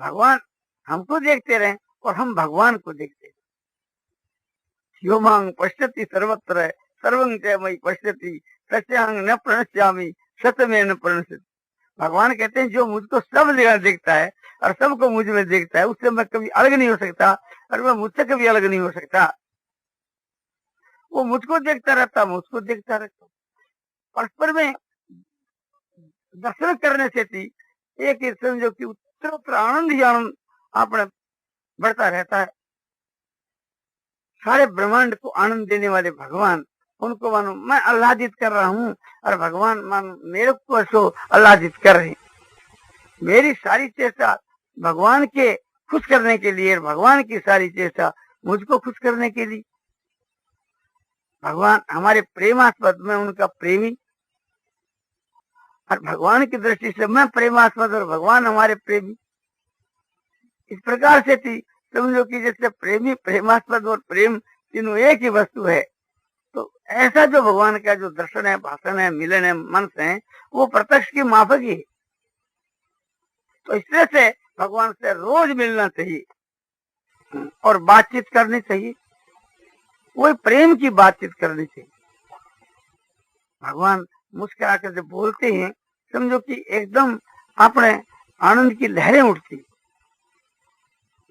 भगवान हमको देखते रहे और हम भगवान को देखते रहे। यो मांग पश्यति सर्वत्र सर्वं च मयि पश्यति तस्यांग न प्रणश्यामि सतमेव न प्रणश्यति। भगवान कहते हैं जो मुझको सब जगह देखता है और सबको मुझ में देखता है, उससे मैं कभी अलग नहीं हो सकता और मैं मुझसे कभी अलग नहीं हो सकता। वो मुझको देखता रहता, मैं उसको देखता रहता। परस्पर में दर्शन करने से थी एक समझो कि उत्तर आनंद ही आनंद अपने बढ़ता रहता है। सारे ब्रह्मांड को आनंद देने वाले भगवान, उनको मानो मैं आह्लादित कर रहा हूँ और भगवान मानो मेरे को ऐसो आह्लादित कर रहे हैं। मेरी सारी चेष्टा भगवान के खुश करने के लिए, भगवान की सारी चेष्टा मुझको खुश करने के लिए। भगवान हमारे प्रेमास्पद में उनका प्रेमी और भगवान की दृष्टि से मैं प्रेमास्पद और भगवान हमारे प्रेमी। इस प्रकार से थी समझो कि जैसे प्रेमी प्रेमास्पद और प्रेम तीनों एक ही वस्तु है। तो ऐसा जो भगवान का जो दर्शन है, भाषण है, मिलन है, मन है, वो प्रत्यक्ष की माफक ही है। तो इसलिए से भगवान से रोज मिलना चाहिए और बातचीत करनी चाहिए, वही प्रेम की बातचीत करनी चाहिए। भगवान मुस्कुरा कर जब बोलते हैं समझो कि एकदम अपने आनंद की लहरें उठती।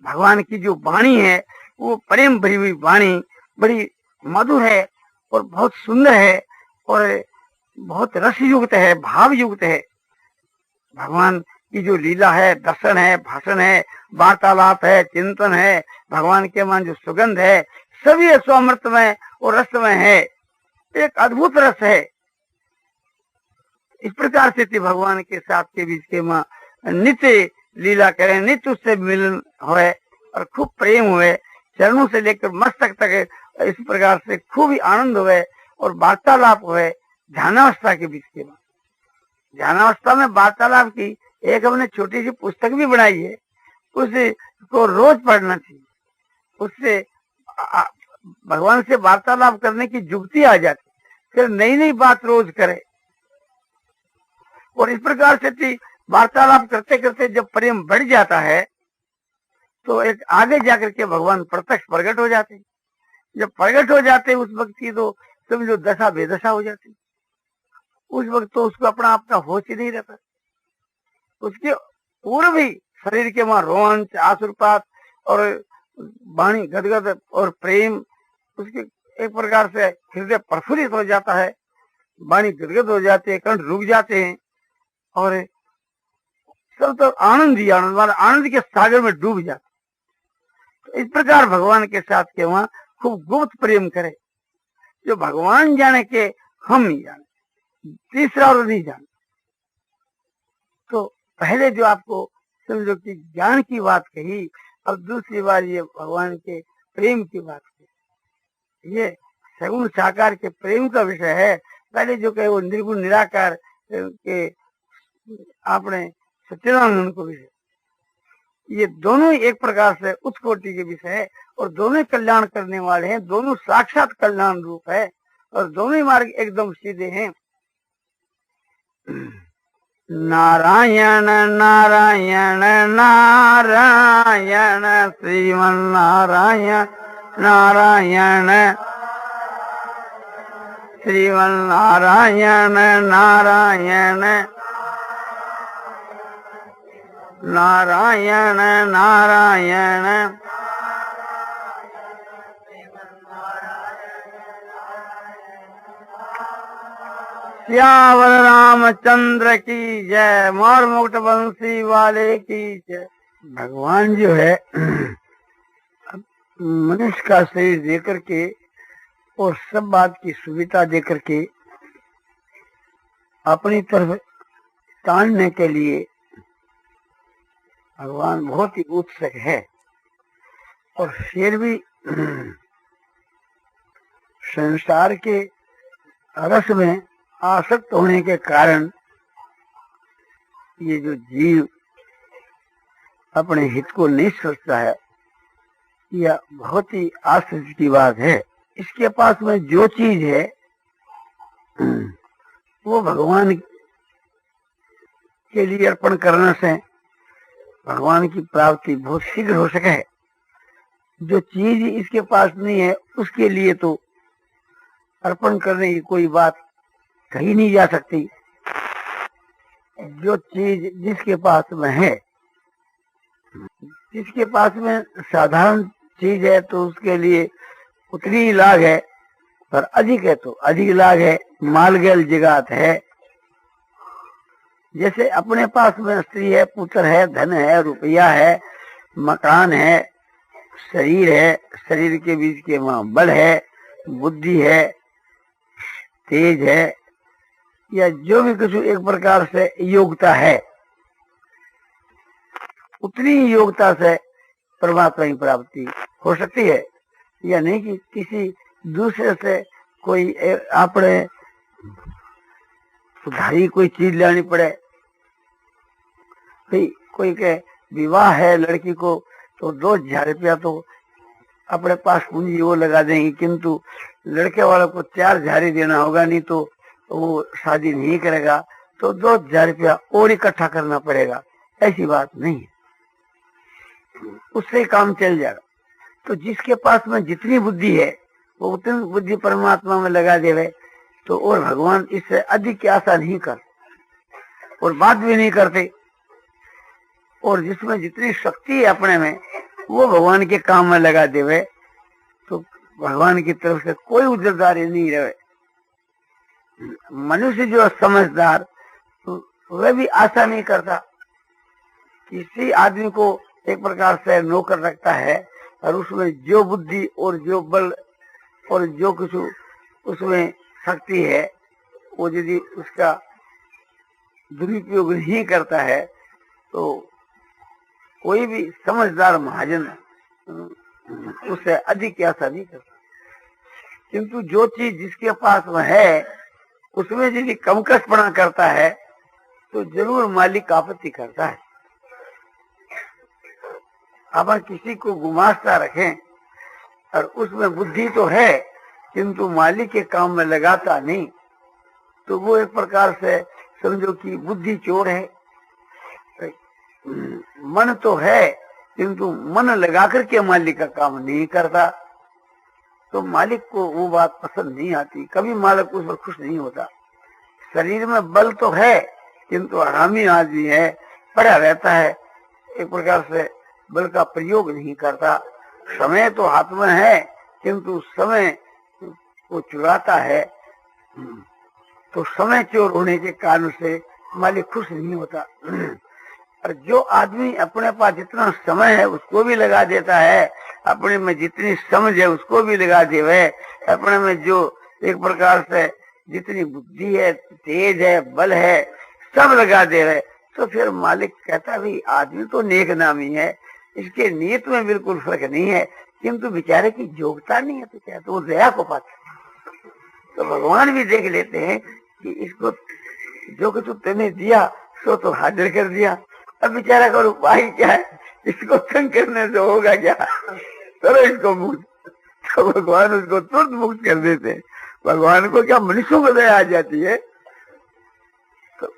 भगवान की जो वाणी है वो प्रेम भरी हुई वाणी बड़ी मधुर है और बहुत सुंदर है और बहुत रस युक्त है, भाव युक्त है। भगवान की जो लीला है, दर्शन है, भाषण है, वार्तालाप है, चिंतन है, भगवान के मन जो सुगंध है, सभी स्वामृतमय और रसमय है, एक अद्भुत रस है। इस प्रकार से भगवान के साथ के बीच के माँ नित्य लीला करें, नित्य उससे मिलन होए और खूब प्रेम हुए, चरणों से लेकर मस्तक तक इस प्रकार से खूब ही आनंद हुए और वार्तालाप हुए। ध्यानावस्था के बीच के माँ, ध्यानावस्था में वार्तालाप की एक हमने छोटी सी पुस्तक भी बनाई है, उसको रोज पढ़ना चाहिए। उससे भगवान से वार्तालाप करने की जुगती आ जाती, फिर नई नई बात रोज करे। और इस प्रकार से वार्तालाप करते करते जब प्रेम बढ़ जाता है तो एक आगे जाकर के भगवान प्रत्यक्ष प्रकट हो जाते। जब प्रकट हो जाते उस वक्त की तो समझो दशा बेदशा हो जाती। उस वक्त तो उसको अपना आपका होश ही नहीं रहता। उसके पूर्व ही शरीर के वहां रोमांच, आसुरपात और वाणी गदगद और प्रेम, उसके एक प्रकार से हृदय प्रफुल्लित हो जाता है, वाणी गदगद हो जाती है, कंठ रुक जाते हैं और सब तो आनंद ही आनंद, आनंद के सागर में डूब जाते। तो इस प्रकार भगवान के साथ के वहां खूब गुप्त प्रेम करे, जो भगवान जाने के हम नहीं जाने, तीसरा और नहीं जाने। तो पहले जो आपको समझो कि ज्ञान की बात कही, अब दूसरी बार ये भगवान के प्रेम की बात कही। ये सगुण साकार के प्रेम का विषय है। पहले जो कहे वो निर्गुण निराकार के आपने सच्चिदानंद को विषय, ये दोनों एक प्रकार से उच्च कोटि के विषय है और दोनों कल्याण करने वाले हैं, दोनों साक्षात कल्याण रूप है और दोनों ही मार्ग एकदम सीधे हैं। नारायण नारायण नारायण श्रीमन नारायण नारायण श्रीमन नारायण नारायण नारायण नारायण श्यावर रामचंद्र की जय, मोर मुकुट बंसी वाले की जय। भगवान जो है मनुष्य का शरीर देकर के और सब बात की सुविधा देकर के अपनी तरफ तानने के लिए भगवान बहुत ही उत्सुक है। और फिर भी संसार के रस में आसक्त होने के कारण ये जो जीव अपने हित को नहीं सोचता है, यह बहुत ही आश्चर्य की बात है। इसके पास में जो चीज है वो भगवान के लिए अर्पण करने से भगवान की प्राप्ति बहुत शीघ्र हो सके। जो चीज इसके पास नहीं है उसके लिए तो अर्पण करने की कोई बात कही नहीं जा सकती। जो चीज जिसके पास में है, जिसके पास में साधारण चीज है तो उसके लिए उतनी ही लाग है, पर अधिक है तो अधिक लाग है। मालगल जगात है। जैसे अपने पास में स्त्री है, पुत्र है, धन है, रुपया है, मकान है, शरीर है, शरीर के बीच के वहां बल है, बुद्धि है, तेज है, या जो भी कुछ एक प्रकार से योग्यता है, उतनी योग्यता से परमात्मा की प्राप्ति हो सकती है। या नहीं कि किसी दूसरे से कोई अपने सुधारी कोई चीज लानी पड़े। कोई के विवाह है लड़की को तो 2,000 रुपया तो अपने पास पूंजी वो लगा देंगे, किंतु लड़के वालों को 4,000 ही देना होगा, नहीं तो वो शादी नहीं करेगा, तो 2,000 रुपया और इकट्ठा करना पड़ेगा। ऐसी बात नहीं है, उससे काम चल जाएगा। तो जिसके पास में जितनी बुद्धि है वो उतनी बुद्धि परमात्मा में लगा देवे तो, और भगवान इससे अधिक की आशा नहीं कर और बात भी नहीं करते। और जिसमें जितनी शक्ति है अपने में वो भगवान के काम में लगा देवे तो भगवान की तरफ से कोई उजरदारी नहीं रहे। मनुष्य जो समझदार वह भी आशा नहीं करता। किसी आदमी को एक प्रकार से नौकर रखता है और उसमें जो बुद्धि और जो बल और जो कुछ उसमें शक्ति है वो यदि उसका दुरुपयोग नहीं करता है तो कोई भी समझदार महाजन उससे अधिक की आशा नहीं करता। किंतु जो चीज जिसके पास में है उसमें यदि कमकसपना करता है तो जरूर मालिक आपत्ति करता है। अपन किसी को गुमास्ता रखें और उसमें बुद्धि तो है किंतु मालिक के काम में लगाता नहीं, तो वो एक प्रकार से समझो कि बुद्धि चोर है। मन तो है किंतु मन लगा करके मालिक का काम नहीं करता, तो मालिक को वो बात पसंद नहीं आती। कभी मालिक उस पर खुश नहीं होता। शरीर में बल तो है किंतु हरामी आदमी है, पड़ा रहता है, एक प्रकार से बल का प्रयोग नहीं करता। समय तो हाथ में है किंतु समय वो चुराता है, तो समय चोर होने के कारण से मालिक खुश नहीं होता। और जो आदमी अपने पास जितना समय है उसको भी लगा देता है, अपने में जितनी समझ है उसको भी लगा देवे, अपने में जो एक प्रकार से जितनी बुद्धि है, तेज है, बल है, सब लगा दे रहे, तो फिर मालिक कहता भी आदमी तो नेक नामी है, इसके नीयत में बिल्कुल फर्क नहीं है, किंतु बेचारे की योग्यता नहीं है, तो क्या तो वो दया को पाते। तो भगवान भी देख लेते हैं कि इसको जो कुछ तुमने दिया सो तो हाजिर कर दिया, अब बेचारा का उपाय क्या है, इसको तंग करने से होगा क्या, चलो इसको मुक्त। तो भगवान उसको तुरंत मुक्त कर देते हैं। भगवान को क्या मनुष्यों को दया आ जाती है। तो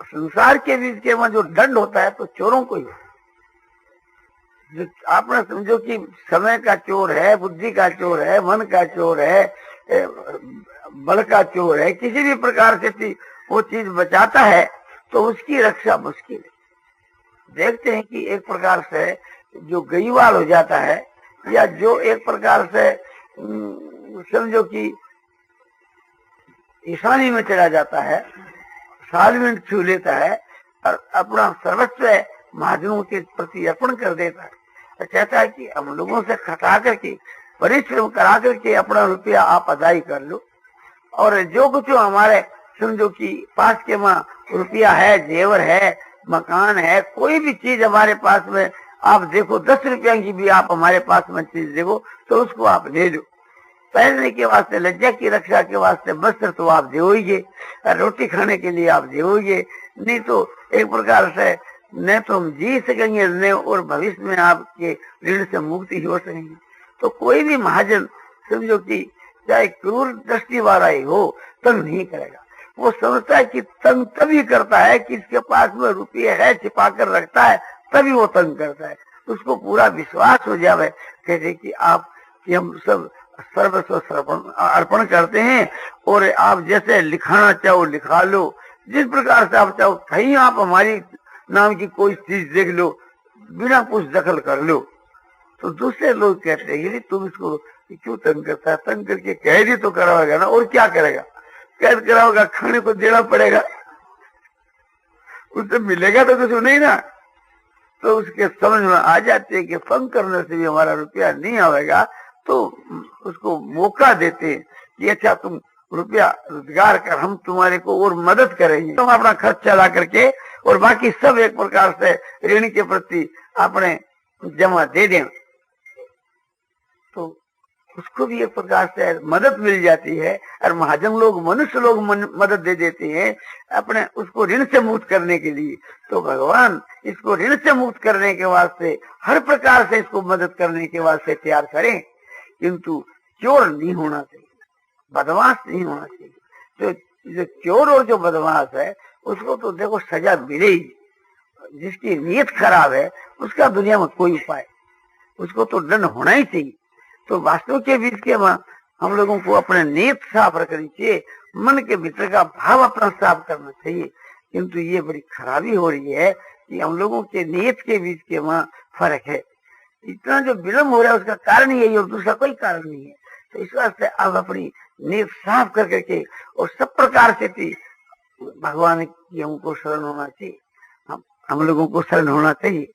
संसार के बीच के वहां जो दंड होता है तो चोरों को ही, जो आपने समझो कि समय का चोर है, बुद्धि का चोर है, मन का चोर है, बल का चोर है, किसी भी प्रकार से वो चीज बचाता है तो उसकी रक्षा मुश्किल है। देखते हैं कि एक प्रकार से जो गईवाल हो जाता है या जो एक प्रकार से समझो कि ईशानी में चला जाता है, साल में छू लेता है और अपना सर्वस्व महाजनों के प्रति अर्पण कर देता है, तो कहता है कि हम लोगों से खटा करके परिश्रम करा करके अपना रुपया आप अदाई कर लो, और जो कुछ हमारे समझो कि पास के वहां रुपया है, जेवर है, मकान है, कोई भी चीज हमारे पास में आप देखो, 10 रुपया की भी आप हमारे पास में चीज देखो तो उसको आप ले लो। पहनने के वास्ते, लज्जा की रक्षा के वास्ते वस्त्र तो आप दोगे, रोटी खाने के लिए आप दोगे, नहीं तो एक प्रकार से न तो हम जी सकेंगे न और भविष्य में आपके ऋण से मुक्ति हो सकेंगे। तो कोई भी महाजन समझो कि चाहे क्रूर दृष्टि वाला ही हो, तंग नहीं करेगा। वो समझता है कि तंग तभी करता है कि इसके पास में रुपये है, छिपा कर रखता है, तभी वो तंग करता है। उसको पूरा विश्वास हो जावे कहते कि आप कि हम सब सर्वस्व अर्पण करते हैं और आप जैसे लिखाना चाहो लिखा लो, जिस प्रकार से आप चाहो, कहीं आप हमारी नाम की कोई चीज देख लो, बिना कुछ दखल कर लो। तो दूसरे लोग कहते हैं तुम इसको क्यों तंग करता है, तंग करके कैद तो कराएगा ना, और क्या करेगा, कैद कराओगा, खाने को देना पड़ेगा, उससे मिलेगा तो कुछ नहीं ना। तो उसके समझ में आ जाते है कि तंग करने से भी हमारा रुपया नहीं आएगा, तो उसको मौका देते कि अच्छा तुम रुपया रोजगार कर, हम तुम्हारे को और मदद करेंगे, तुम अपना खर्च चला करके और बाकी सब एक प्रकार से ऋण के प्रति अपने जमा दे दें। तो उसको भी एक प्रकार से मदद मिल जाती है। और महाजन लोग, मनुष्य लोग मदद दे देते हैं अपने उसको ऋण से मुक्त करने के लिए। तो भगवान इसको ऋण से मुक्त करने के वास्ते हर प्रकार से इसको मदद करने के वास्ते तैयार करें, किंतु चोर नहीं होना चाहिए, बदमाश नहीं होना चाहिए। जो चोर और जो बदमाश है उसको तो देखो सजा मिलेगी, जिसकी नीयत खराब है उसका दुनिया में कोई उपाय, उसको तो दंड होना ही चाहिए। तो वास्तव के बीच के हम लोगों को अपने नीयत साफ रखनी चाहिए, मन के भीतर का भाव अपना साफ करना चाहिए। किंतु ये बड़ी खराबी हो रही है कि हम लोगों के नीयत के बीच के वहाँ फर्क है। इतना जो विलम्ब हो रहा है उसका कारण यही और दूसरा कोई कारण नहीं है। तो इस वास्ते अब अपनी नीयत साफ कर करके और सब प्रकार से भगवान की हमको शरण होना चाहिए, हम लोगों को शरण होना चाहिए।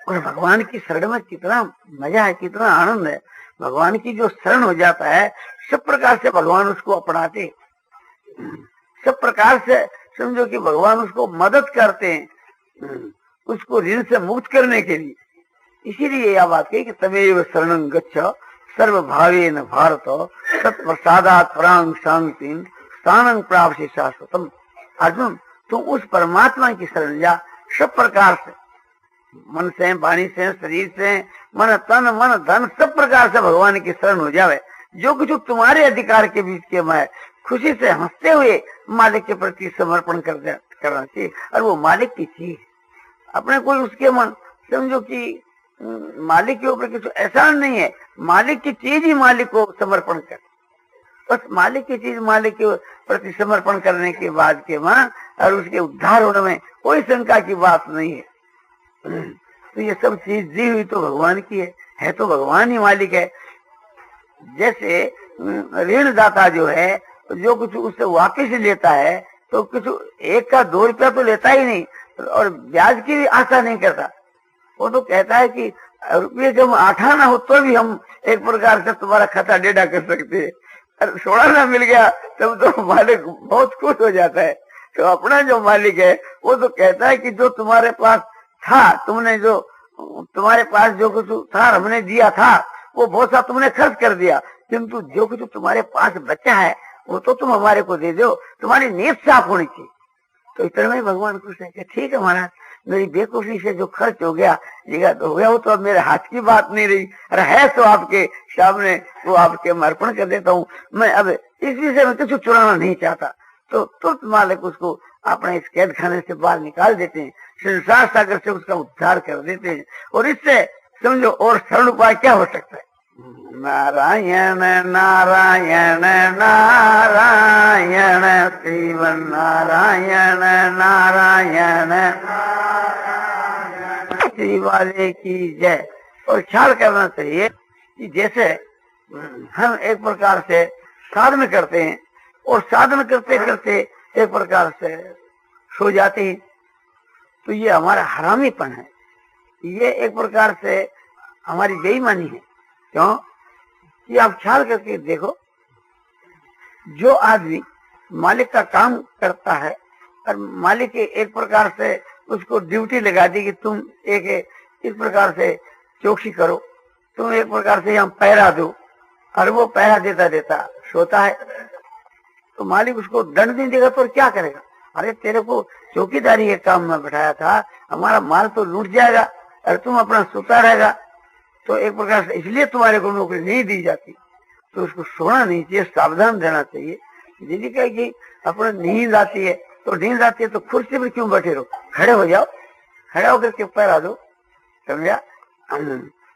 और भगवान की शरण में कितना मजा है, कितना आनंद है। भगवान की जो शरण हो जाता है सब प्रकार से भगवान उसको अपनाते, सब प्रकार से समझो कि भगवान उसको मदद करते हैं उसको ऋण से मुक्त करने के लिए। इसीलिए यह बात है कि तमेव शरणं गच्छ सर्वभावेन भारत तत्प्रसादात् परां शांतिं स्थानं प्राप्स्यसि शाश्वतम्। अर्जुन तुम उस परमात्मा की शरण जा, सब प्रकार से, मन से, वाणी से, शरीर से, मन तन मन धन सब प्रकार से भगवान की शरण हो जावे। जो कुछ तुम्हारे अधिकार के बीच के मैं खुशी से हंसते हुए मालिक के प्रति समर्पण करना चाहिए। और वो मालिक की चीज, अपने कोई उसके मन समझो कि मालिक के ऊपर कुछ एहसान नहीं है, मालिक की चीज ही मालिक को समर्पण कर, बस मालिक की चीज मालिक के प्रति समर्पण करने के बाद के वहां और उसके उद्धार होने में कोई शंका की बात नहीं है। तो ये सब चीज दी हुई तो भगवान की है तो भगवान ही मालिक है। जैसे ऋणदाता जो है जो कुछ उससे वापिस लेता है तो कुछ 1 का 2 रुपया तो लेता ही नहीं और ब्याज की भी आशा नहीं करता। वो तो कहता है कि रुपये जब आठाना हो तो भी हम एक प्रकार से तुम्हारा खाता डेढ़ा कर सकते हैं, और सोना मिल गया तब तो मालिक बहुत खुश हो जाता है। तो अपना जो मालिक है वो तो कहता है कि जो तुम्हारे पास था, तुमने जो तुम्हारे पास जो कुछ था हमने दिया था वो बहुत सा तुमने खर्च कर दिया, किंतु जो कुछ तुम्हारे पास बचा है वो तो तुम हमारे को दे दो, तुम्हारी नीयत साफ होनी चाहिए। तो इतना में भगवान खुश है कि ठीक है महाराज, मेरी बेवकूफी से जो खर्च हो गया जगह तो हो गया, वो तो अब मेरे हाथ की बात नहीं रही, अरे है तो आपके सामने, वो आपके अर्पण कर देता हूँ। मैं अब इस विषय में कुछ चुराना नहीं चाहता। तो तुरंत मालिक उसको अपने इस कैद खाने से बाहर निकाल देते हैं, संसार सागर से उसका उद्धार कर देते हैं। और इससे समझो और सरल उपाय क्या हो सकता है। नारायण नारायण नारायण श्रीमन नारायण नारायण श्री वाले की जय। और ख्याल करना चाहिए कि जैसे हम एक प्रकार से साधन करते हैं और साधन करते करते एक प्रकार से सो जाते हैं, तो ये हमारा हरामीपन है, ये एक प्रकार से हमारी बेईमानी है। क्यों कि आप ख्याल करके देखो, जो आदमी मालिक का काम करता है और मालिक एक प्रकार से उसको ड्यूटी लगा दी कि तुम एक इस प्रकार से चौकसी करो, तुम एक प्रकार से यहाँ पहरा दो, और वो पहरा देता देता सोता है, तो मालिक उसको दंड नहीं देगा तो क्या करेगा। अरे तेरे को चौकीदारी के काम में बैठाया था, हमारा माल तो लूट जाएगा और तुम अपना सोता रहेगा, तो एक प्रकार से इसलिए तुम्हारे को नौकरी नहीं दी जाती। तो उसको सोना नहीं चाहिए, सावधान रहना चाहिए। दीदी कहे कि अपने नींद आती है तो नींद आती है तो कुर्सी पर क्यों बैठे रहो, खड़े हो जाओ, खड़ा होकर के पहरा दो, समझा।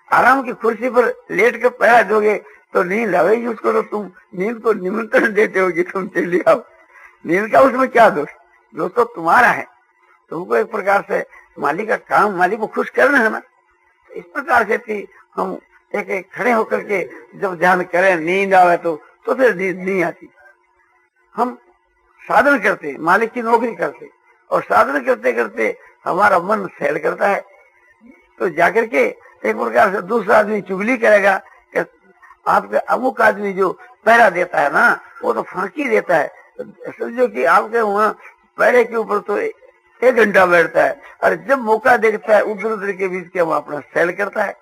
आराम की कुर्सी पर लेट कर पहरा दोगे तो नींद आवेगी उसको, तो तुम नींद को निमंत्रण देते हो कि तुम चलिए आओ। नींद का उसमें क्या दोष, दोष तो तुम्हारा है। तुमको एक प्रकार से मालिक का काम, मालिक को खुश करना है ना। इस प्रकार से थी हम एक एक खड़े होकर के जब ध्यान करें, नींद आवे तो फिर नींद नहीं आती। हम साधन करते, मालिक की नौकरी करते, और साधन करते करते हमारा मन सैल करता है, तो जाकर के एक प्रकार से दूसरा आदमी चुगली करेगा कि आपके अमुक आदमी जो पहरा देता है ना, वो तो फांकी देता है। समझो कि आपके वहाँ पहरे के ऊपर तो 1 घंटा बैठता है, और जब मौका देखता है उधर उधर के बीच के वो अपना सैल करता है।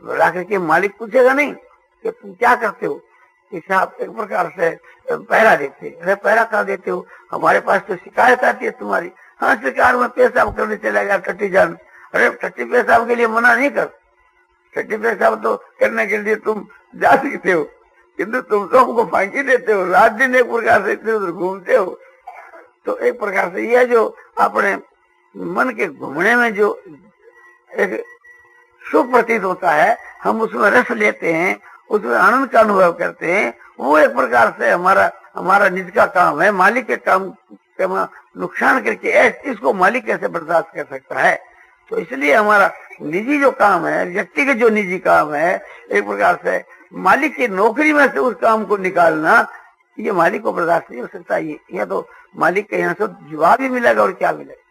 लाकर के मालिक पूछेगा नहीं कि तुम क्या करते हो, इसे आप एक प्रकार से पहरा देते। अरे पहरा कहाँ देते हो, हमारे पास तो शिकायत आती है तुम्हारी। हाँ, शिकार में पेशाब करने चला गया टट्टी जान। अरे टट्टी पेशाब के लिए मना नहीं कर, टट्टी पेशाब तो करने के लिए तुम जा सकते हो, किंतु तुम तो हमको फांकी देते हो, रात दिन एक प्रकार से इधर उधर घूमते हो। तो एक प्रकार से यह जो अपने मन के घूमने में जो एक सुख प्रतीत होता है, हम उसमें रस लेते हैं, उसमें आनंद का अनुभव करते हैं, वो एक प्रकार से हमारा निज का काम है। मालिक के काम का नुकसान करके इसको मालिक कैसे बर्दाश्त कर सकता है। तो इसलिए हमारा निजी जो काम है, व्यक्ति के जो निजी काम है, एक प्रकार से मालिक की नौकरी में से उस काम को निकालना, ये मालिक को बर्दाश्त नहीं हो सकता। ये तो मालिक के यहाँ से जवाब ही मिलेगा और क्या मिलेगा।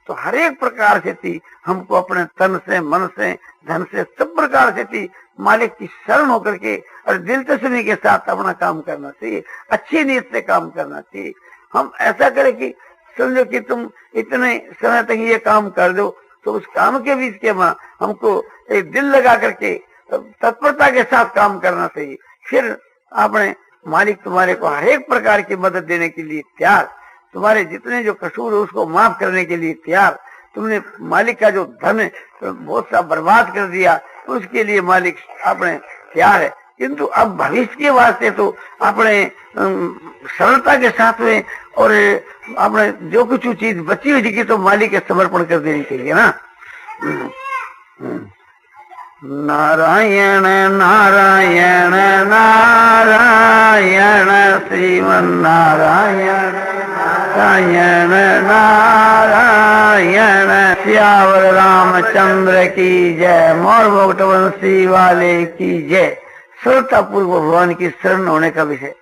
तो हर एक प्रकार से थी हमको अपने तन से, मन से, धन से, सब प्रकार से थी मालिक की शरण होकर के और दिलचस्पी के साथ अपना काम करना चाहिए, अच्छी नीयत से काम करना चाहिए। हम ऐसा करें कि समझो कि तुम इतने समय तक ये काम कर दो, तो उस काम के बीच के वहां हमको एक दिल लगा करके तत्परता के साथ काम करना चाहिए। फिर आपने मालिक तुम्हारे को हर एक प्रकार की मदद देने के लिए तैयार, तुम्हारे जितने जो कसूर है उसको माफ करने के लिए तैयार। तुमने मालिक का जो धन है बहुत सा बर्बाद कर दिया, तो उसके लिए मालिक आपने तैयार है। किंतु अब भविष्य के वास्ते तो अपने सरलता के साथ में और अपने जो कुछ चीज बची हुई थी तो मालिक के समर्पण कर देनी चाहिए ना। नारायण नारायण नारायण श्रीमन नारायण नारायण नारायण। सियावर रामचंद्र की जय, मोर मुकुट वंशी वाले की जय। श्रोता पूर्व भगवान की शरण होने का विषय।